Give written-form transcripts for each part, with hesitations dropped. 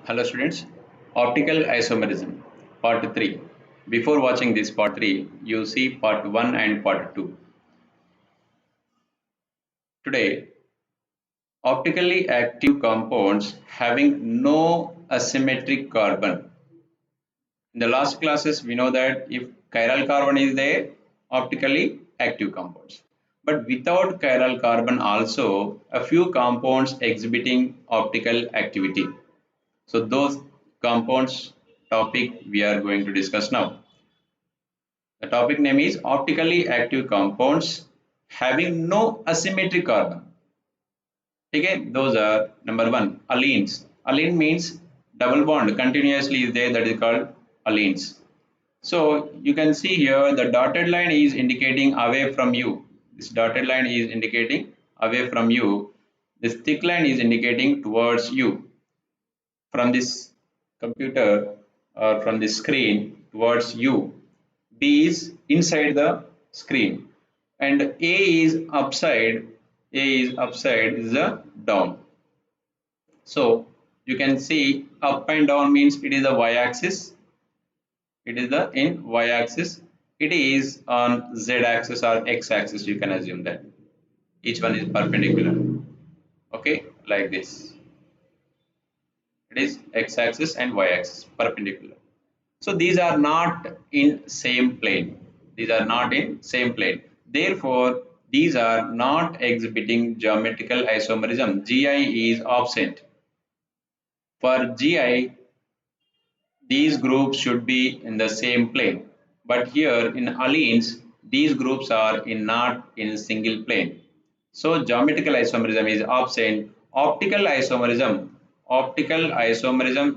Hello students, optical isomerism, part 3. Before watching this part 3, you see part 1 and part 2. Today, optically active compounds having no asymmetric carbon. In the last classes, we know that if chiral carbon is there, optically active compounds. But without chiral carbon also, a few compounds exhibiting optical activity. So those compounds topic we are going to discuss now. The topic name is optically active compounds having no asymmetric carbon. Okay, those are number one, allenes. Allene means double bond continuously is there, that is called allenes. So you can see here the dotted line is indicating away from you. This dotted line is indicating away from you. This thick line is indicating towards you. From this computer or from the screen towards you. B is inside the screen and A is upside. A is upside is the down. So you can see up and down means it is the y-axis. It is the in y-axis. It is on z-axis or x-axis. You can assume that each one is perpendicular. Okay, like this. It is x-axis and y-axis perpendicular. So these are not in same plane. These are not in same plane. Therefore, these are not exhibiting geometrical isomerism. GI is absent. For GI, these groups should be in the same plane. But here in allenes, these groups are not in single plane. So geometrical isomerism is absent. Optical isomerism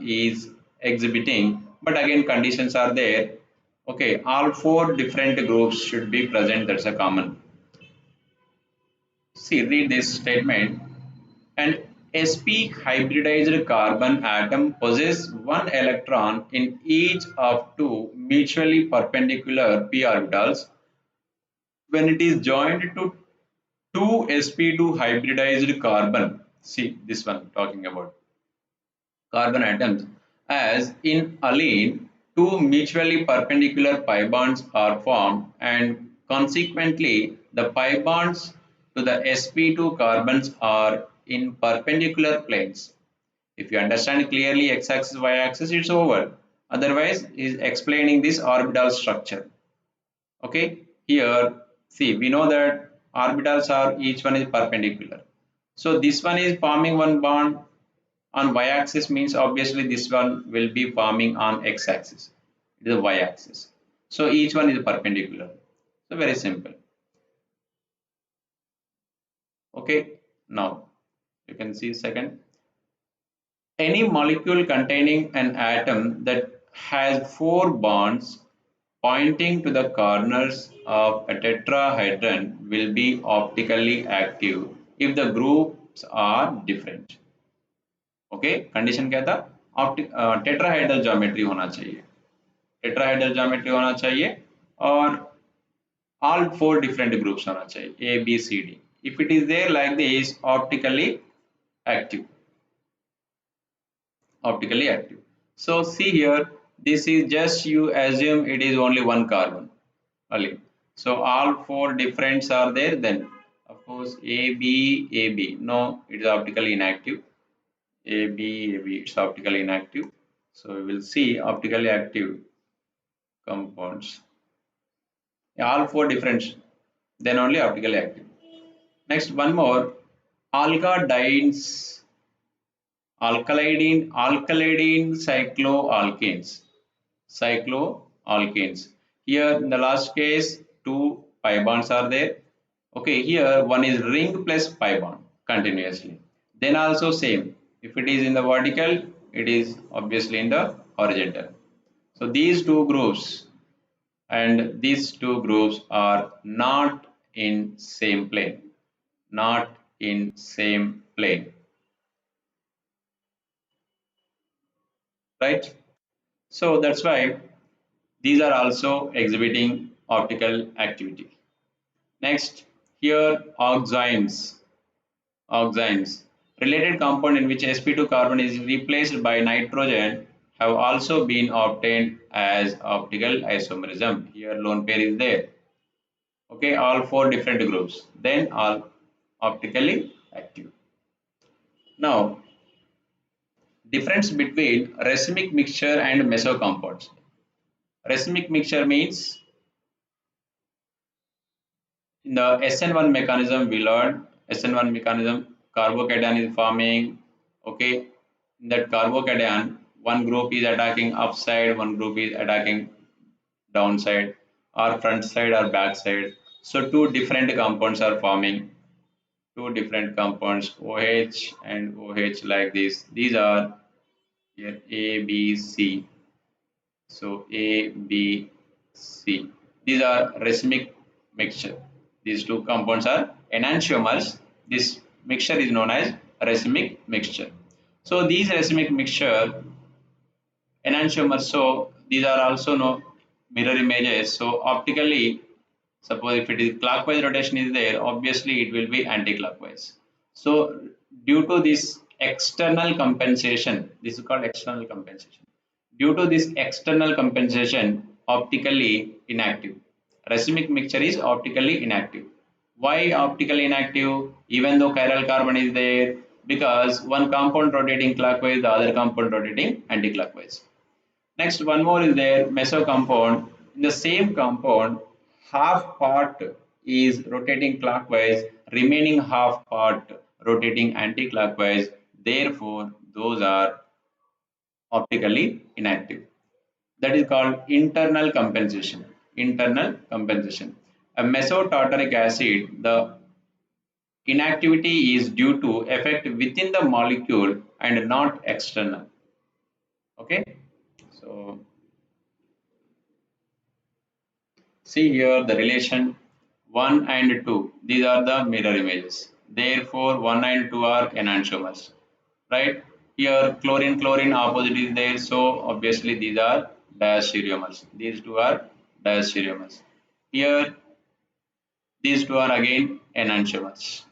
is exhibiting, but again conditions are there. Okay, all four different groups should be present. That's a common. See, read this statement. An sp hybridized carbon atom possesses one electron in each of two mutually perpendicular p orbitals. When it is joined to two sp2 hybridized carbon, see this one talking about carbon atoms, as in allene, two mutually perpendicular pi bonds are formed and consequently the pi bonds to the sp2 carbons are in perpendicular planes. If you understand clearly x-axis, y-axis, it's over. Otherwise, is explaining this orbital structure. Okay, here, see, we know that orbitals are each one is perpendicular. So this one is forming one bond on y-axis means obviously this one will be forming on x-axis. It is a y-axis. So each one is perpendicular. So very simple. Okay, now you can see second. Any molecule containing an atom that has four bonds pointing to the corners of a tetrahedron will be optically active if the groups are different. Okay condition क्या था tetrahedral geometry होना चाहिए tetrahedral geometry होना चाहिए और all four different groups होना चाहिए A B C D if it is there like this optically active so see here this is just you assume it is only one carbon only so all four differents are there then of course AB no it is optically inactive AB, it's optically inactive. So we will see optically active compounds. Yeah, all four different, then only optically active. Next, one more, alkadines, alkylidine cycloalkanes. Here in the last case, two pi bonds are there. Okay, here one is ring plus pi bond continuously. Then also same. If it is in the vertical, it is obviously in the horizontal. So these two groups and these two groups are not in same plane. Not in same plane. Right? So that's why these are also exhibiting optical activity. Next, here oxymes. Related compound in which sp2 carbon is replaced by nitrogen have also been obtained as optical isomerism. Here lone pair is there. Okay, all four different groups, then all optically active. Now, difference between racemic mixture and meso compounds. Racemic mixture means in the SN1 mechanism we learned SN1 mechanism carbocation is forming. Okay, in that carbocation one group is attacking upside, one group is attacking downside or front side or back side. So two different compounds are forming. Two different compounds OH and OH like this. These are here A, B, C. So A, B, C. These are racemic mixture. These two compounds are enantiomers. This mixture is known as racemic mixture. So these racemic mixture enantiomers. So these are also no mirror images. So optically, suppose if it is clockwise rotation is there, obviously it will be anti-clockwise. So due to this external compensation, this is called external compensation. Due to this external compensation, optically inactive. Racemic mixture is optically inactive. Why optically inactive? Even though chiral carbon is there, because one compound rotating clockwise, the other compound rotating anti-clockwise. Next, one more is there, meso compound. In the same compound, half part is rotating clockwise, remaining half part rotating anti-clockwise. Therefore, those are optically inactive. That is called internal compensation. Internal compensation. A mesotartaric acid, the inactivity is due to effect within the molecule and not external. Okay, so see here the relation 1 and 2. These are the mirror images. Therefore, 1 and 2 are enantiomers. Right? Here chlorine opposite is there. So obviously these are diastereomers. These two are diastereomers. Here these two are again enantiomers.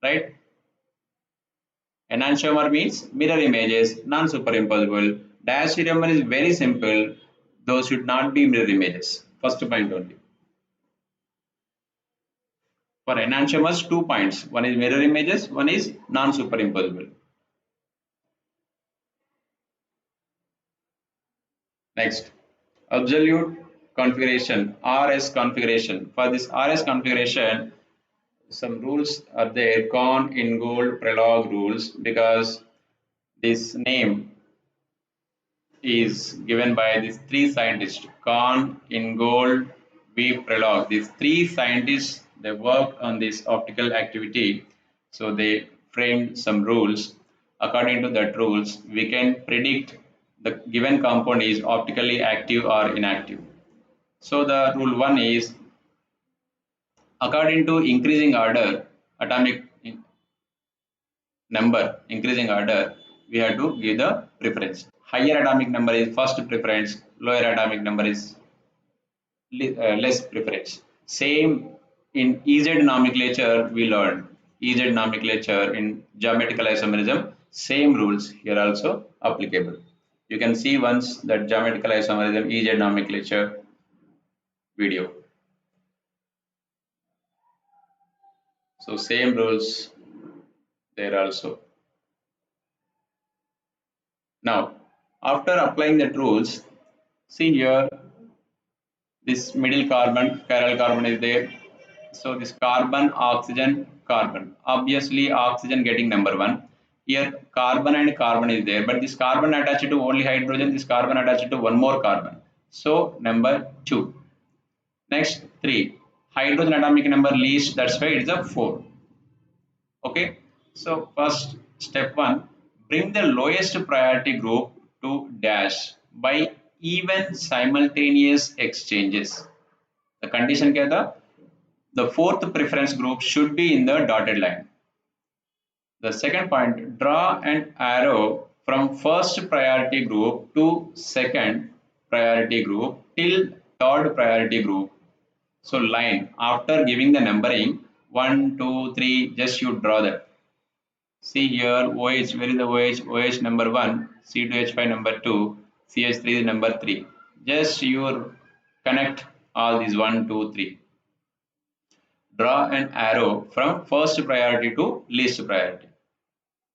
Right? Enantiomer means mirror images, non-superimposable. Diastereomer is very simple. Those should not be mirror images. First point only. For enantiomers, 2 points. One is mirror images, one is non-superimposable. Next, absolute configuration, RS configuration. For this RS configuration, some rules are there, Kohn, Ingold, Prelog rules, because this name is given by these three scientists, Kohn, Ingold, V. Prelog. These three scientists, they worked on this optical activity. So they framed some rules. According to that rules, we can predict the given compound is optically active or inactive. So the rule 1 is, according to increasing order, atomic number, increasing order, we have to give the preference. Higher atomic number is first preference, lower atomic number is less preference. Same in EZ nomenclature we learned. EZ nomenclature in geometrical isomerism, same rules here also applicable. You can see once that geometrical isomerism EZ nomenclature video. So same rules there also. Now, after applying the rules, see here this middle carbon, chiral carbon is there. So this carbon, oxygen, carbon. Obviously, oxygen getting number 1. Here carbon and carbon is there, but this carbon attached to only hydrogen, this carbon attached to one more carbon. So number 2. Next 3. Hydrogen atomic number least, that's why it is a 4. Okay. So first step 1, bring the lowest priority group to dash by even simultaneous exchanges. The condition kya tha? The fourth preference group should be in the dotted line. The second point, draw an arrow from first priority group to second priority group till third priority group. So line, after giving the numbering 1, 2, 3, just you draw that. See here OH, where is the OH? OH number 1, C2H5 number 2, CH3 is number 3. Just you connect all these 1, 2, 3. Draw an arrow from first priority to least priority.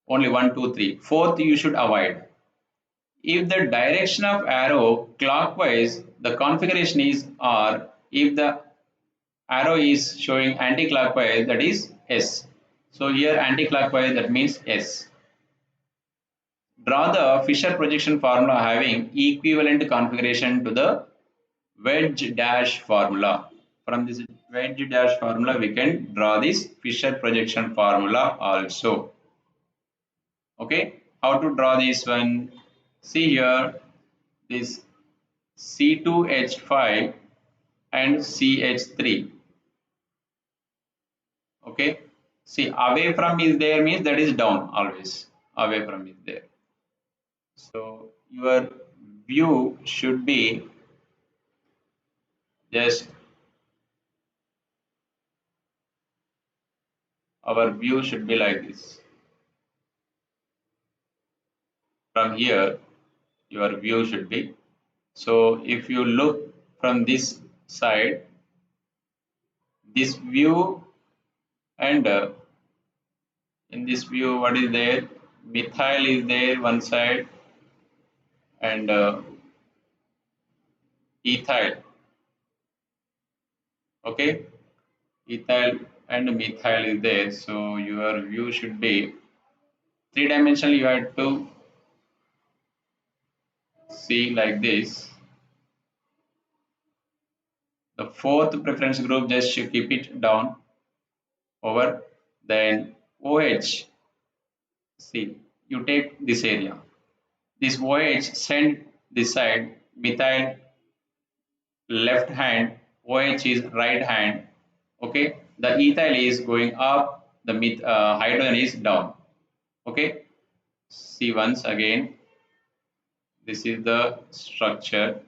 Only 1, 2, 3. Fourth you should avoid. If the direction of arrow clockwise, the configuration is R. If the arrow is showing anti-clockwise, that is S. So here anti-clockwise, that means S. Draw the Fisher projection formula having equivalent configuration to the wedge dash formula. From this wedge dash formula, we can draw this Fisher projection formula also. Okay, how to draw this one? See here, this C2H5 and CH3. Okay, see away from is there means that is down always. Away from is there. So your view should be just our view should be like this. From here, your view should be. So if you look from this side, this view and in this view, what is there? Methyl is there one side and ethyl. Okay, ethyl and methyl is there. So your view should be three-dimensional. You have to see like this. The fourth preference group, just you keep it down over. Then OH. See, you take this area. This OH send this side. Methyl left hand. OH is right hand. Okay, the ethyl is going up. The hydrogen is down. Okay, see once again. This is the structure.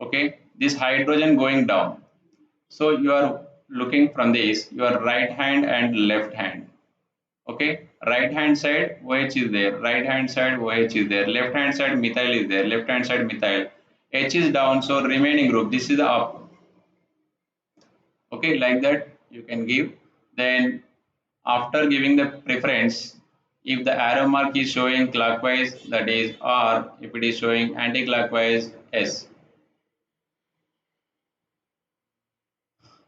Okay, this hydrogen going down. So you are looking from this your right hand and left hand. Okay, right hand side OH is there, right hand side OH is there, left hand side methyl is there, left hand side methyl. H is down, so remaining group, this is the up. Okay, like that you can give. Then after giving the preference, if the arrow mark is showing clockwise, that is R. If it is showing anti-clockwise, S.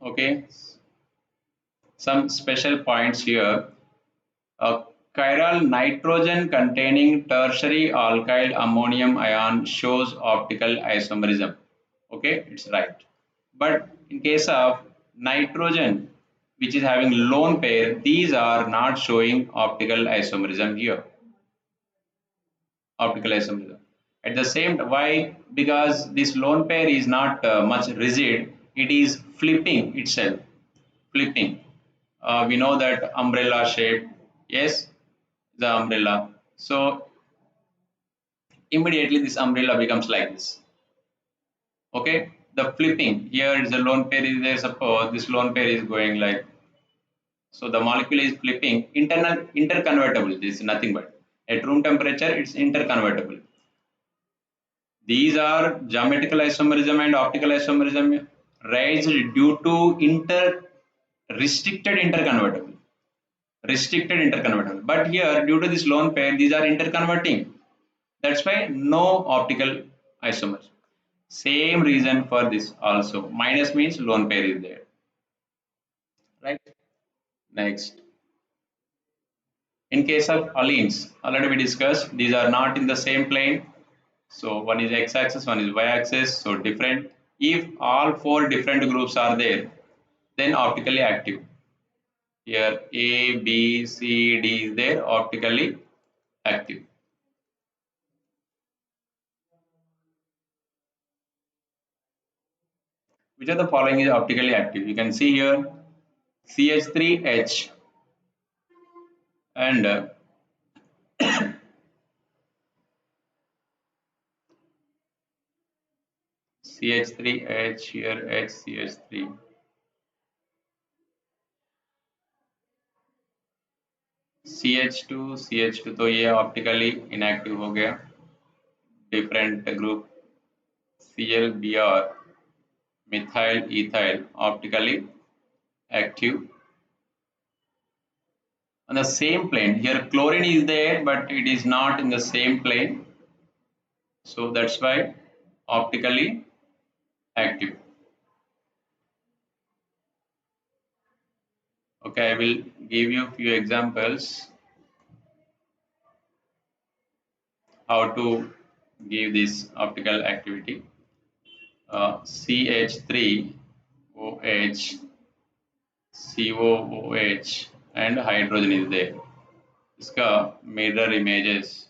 Okay, some special points here. A chiral nitrogen containing tertiary alkyl ammonium ion shows optical isomerism. Okay, it's right. But in case of nitrogen, which is having lone pair, these are not showing optical isomerism here. Optical isomerism. At the same time, why? Because this lone pair is not much rigid. It is flipping itself. Flipping. We know that umbrella shape. Yes, the umbrella. So immediately this umbrella becomes like this. Okay, the flipping here is a lone pair is there. Suppose this lone pair is going like so, the molecule is flipping. Internal interconvertible. This is nothing but at room temperature. It's interconvertible. These are geometrical isomerism and optical isomerism raised due to restricted interconvertible. Restricted interconvertible. But here, due to this lone pair, these are interconverting. That's why no optical isomers. Same reason for this also. Minus means lone pair is there. Right? Next. In case of allenes, already we discussed, these are not in the same plane. So one is x-axis, one is y-axis, so different. If all four different groups are there, then optically active. Here A, B, C, D is there, optically active. Which of the following is optically active? You can see here CH3H and CH3H here HCH3. CH2 तो ये optically inactive हो गया. Different group ClBr methyl ethyl optically active on the same plane. Here chlorine is there, but it is not in the same plane, so that's why optically active. Okay, I will give you a few examples how to give this optical activity. CH3OH, COOH and hydrogen is there. इसका mirror images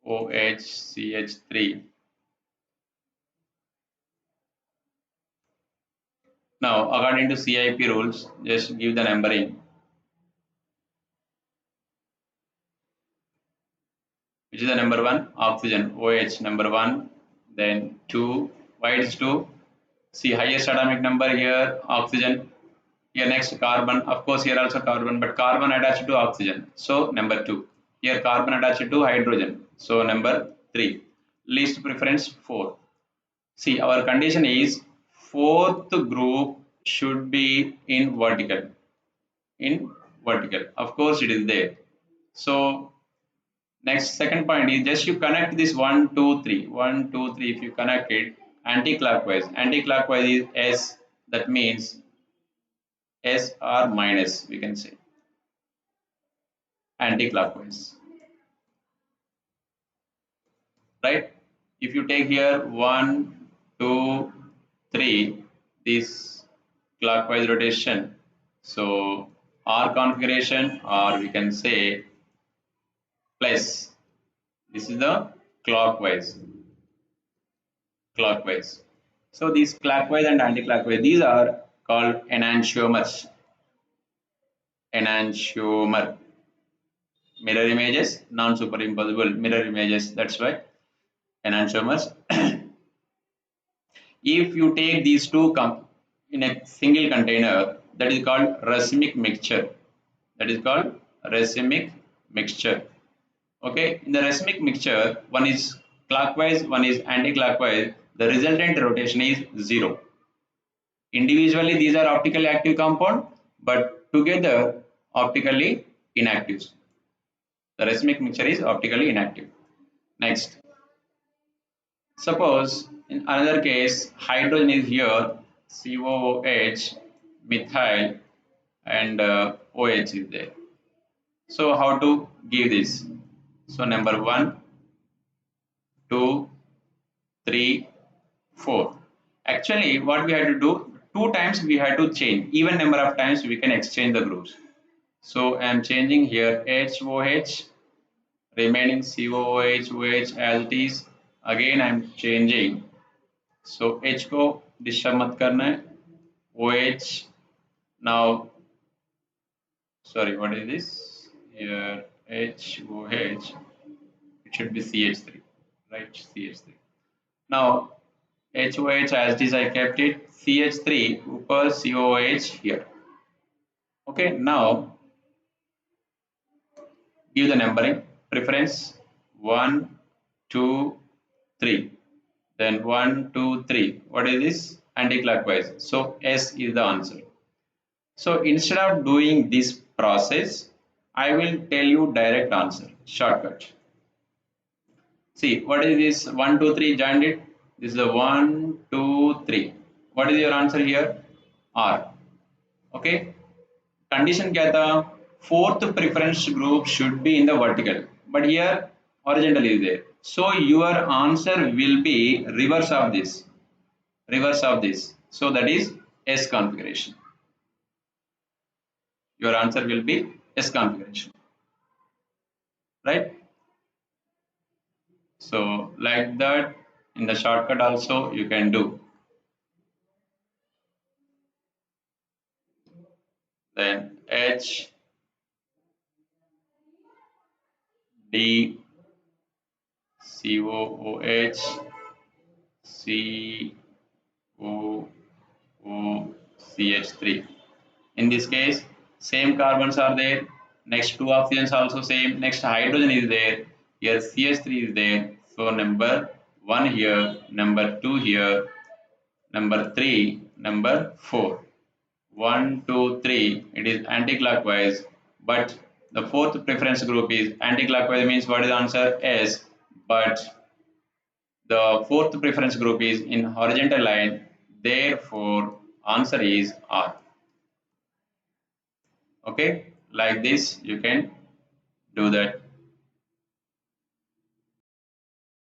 OHCH3. Now, according to CIP rules, just give the numbering. Which is the number one? Oxygen, OH, number one. Then two. Why it is two? See, highest atomic number here, oxygen. Here next carbon. Of course, here also carbon, but carbon attached to oxygen. So number two. Here carbon attached to hydrogen. So number three. Least preference four. See, our condition is fourth group should be in vertical. In vertical. Of course, it is there. So next second point is just you connect this 1, 2, 3. 1, 2, 3. If you connect it anti-clockwise. Anti-clockwise is S. That means S or minus. We can say anti-clockwise. Right? If you take here 1, 2, 3. This clockwise rotation. So R configuration, or we can say plus. This is the clockwise. Clockwise. So these clockwise and anti-clockwise, these are called enantiomers. Enantiomer. Mirror images, non-superimposable mirror images. That's why enantiomers. If you take these two in a single container, that is called racemic mixture. That is called racemic mixture. Okay, in the racemic mixture, one is clockwise, one is anti-clockwise. The resultant rotation is 0. Individually, these are optically active compound, but together optically inactive. The racemic mixture is optically inactive. Next, suppose in another case, hydrogen is here, COOH, methyl, and OH is there. So how to give this? So number 1, 2, 3, 4. Actually, what we had to do, 2 times we had to change. Even number of times we can exchange the groups. So I am changing here HOH, remaining COOH, OH as it is. Again I am changing. So H को disturb मत करना है. OH now, sorry, what is this? Here HOH, it should be CH3, right? CH3. Now HOH as it is I kept it. CH3 ऊपर COOH here. Okay, now give the numbering. Preference 1, 2, 3. Then 1, 2, 3. What is this? Anti-clockwise. So S is the answer. So instead of doing this process, I will tell you direct answer. Shortcut. See, what is this? 1, 2, 3 joined it. This is the 1, 2, 3. What is your answer here? R. Okay. Condition क्या था? Fourth preference group should be in the vertical, but here horizontal is there. So your answer will be reverse of this. Reverse of this. So that is S configuration. Your answer will be S configuration. Right? So like that, in the shortcut also you can do. Then H, D, COOH, COOCH3. In this case, same carbons are there. Next two oxygens also same. Next hydrogen is there. Here CH3 is there. So number 1 here, number 2 here, number 3, number 4. 1, 2, 3. It is anti-clockwise. But the fourth preference group is anti-clockwise means what is the answer? S. But the fourth preference group is in horizontal line. Therefore, answer is R. Okay, like this you can do that.